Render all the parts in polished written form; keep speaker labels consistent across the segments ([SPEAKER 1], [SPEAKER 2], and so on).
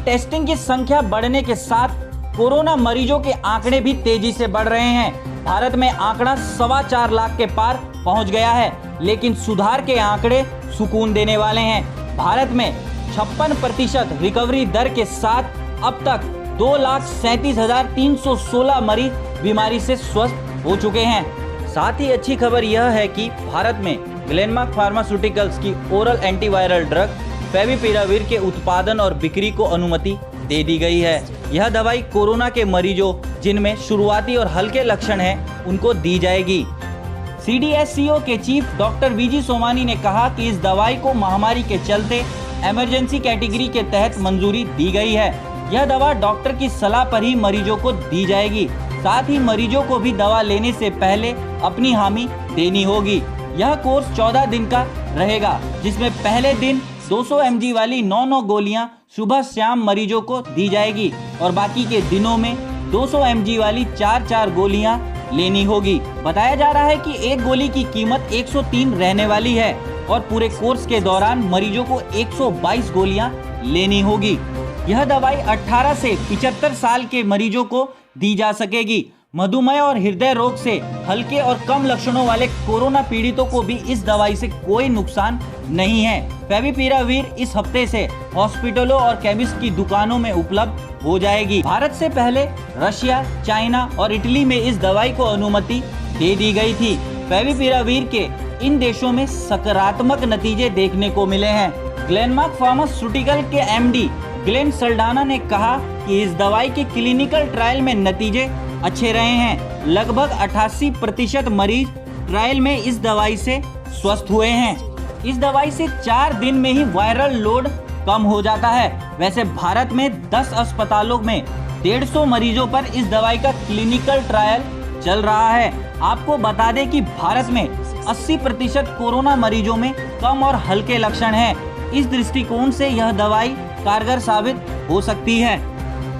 [SPEAKER 1] Testing की संख्या बढ़ने के साथ कोरोना मरीजों के आंकड़े भी तेजी से बढ़ रहे हैं। भारत में आंकड़ा 4.25 लाख के पार पहुंच गया है, लेकिन सुधार के आंकड़े सुकून देने वाले हैं। भारत में 56% रिकवरी दर के साथ अब तक 2,37,316 मरीज बीमारी से स्वस्थ हो चुके हैं। साथ ही अच्छी खबर यह है कि भारत में ग्लेनमार्क फार्मास्यूटिकल्स की ओरल एंटीवायरल ड्रग फेविपिराविर के उत्पादन और बिक्री को अनुमति दे दी गई है। यह दवाई कोरोना के मरीजों जिनमें शुरुआती और हल्के लक्षण हैं, उनको दी जाएगी। CDSCO के चीफ डॉक्टर वीजी सोमानी ने कहा कि इस दवाई को महामारी के चलते इमरजेंसी कैटेगरी के तहत मंजूरी दी गई है। यह दवा डॉक्टर की सलाह पर ही मरीजों को दी जाएगी। साथ ही मरीजों को भी दवा लेने से पहले अपनी हामी देनी होगी। यह कोर्स 14 दिन का रहेगा, जिसमें पहले दिन 200 mg वाली 9 गोलियां सुबह शाम मरीजों को दी जाएगी और बाकी के दिनों में 200 mg वाली 4 गोलियां लेनी होगी। बताया जा रहा है कि एक गोली की कीमत 103 रहने वाली है और पूरे कोर्स के दौरान मरीजों को 122 गोलियां लेनी होगी। यह दवाई 18 से 75 साल के मरीजों को दी जा सकेगी। मधुमेह और हृदय रोग से हल्के और कम लक्षणों वाले कोरोना पीड़ितों को भी इस दवाई से कोई नुकसान नहीं है। फेविपिराविर इस हफ्ते से हॉस्पिटलों और केमिस्ट की दुकानों में उपलब्ध हो जाएगी। भारत से पहले रशिया, चाइना और इटली में इस दवाई को अनुमति दे दी गई थी। फेविपिराविर के इन देशों में सकारात्मक नतीजे देखने को मिले हैं। ग्लेनमार्क फार्मास्यूटिकल के MD ग्लेन सल्डाना ने कहा कि इस दवाई के क्लिनिकल ट्रायल में नतीजे अच्छे रहे हैं। लगभग 88% मरीज ट्रायल में इस दवाई से स्वस्थ हुए हैं। इस दवाई से 4 दिन में ही वायरल लोड कम हो जाता है। वैसे भारत में 10 अस्पतालों में 150 मरीजों पर इस दवाई का क्लिनिकल ट्रायल चल रहा है। आपको बता दें कि भारत में 80% कोरोना मरीजों में कम और हल्के लक्षण हैं। इस दृष्टिकोण से यह दवाई कारगर साबित हो सकती है।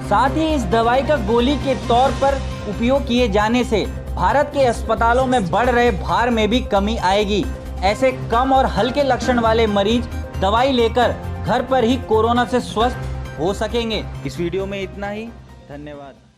[SPEAKER 1] साथ ही इस दवाई का गोली के तौर पर उपयोग किए जाने से भारत के अस्पतालों में बढ़ रहे भार में भी कमी आएगी। ऐसे कम और हल्के लक्षण वाले मरीज दवाई लेकर घर पर ही कोरोना से स्वस्थ हो सकेंगे। इस वीडियो में इतना ही। धन्यवाद।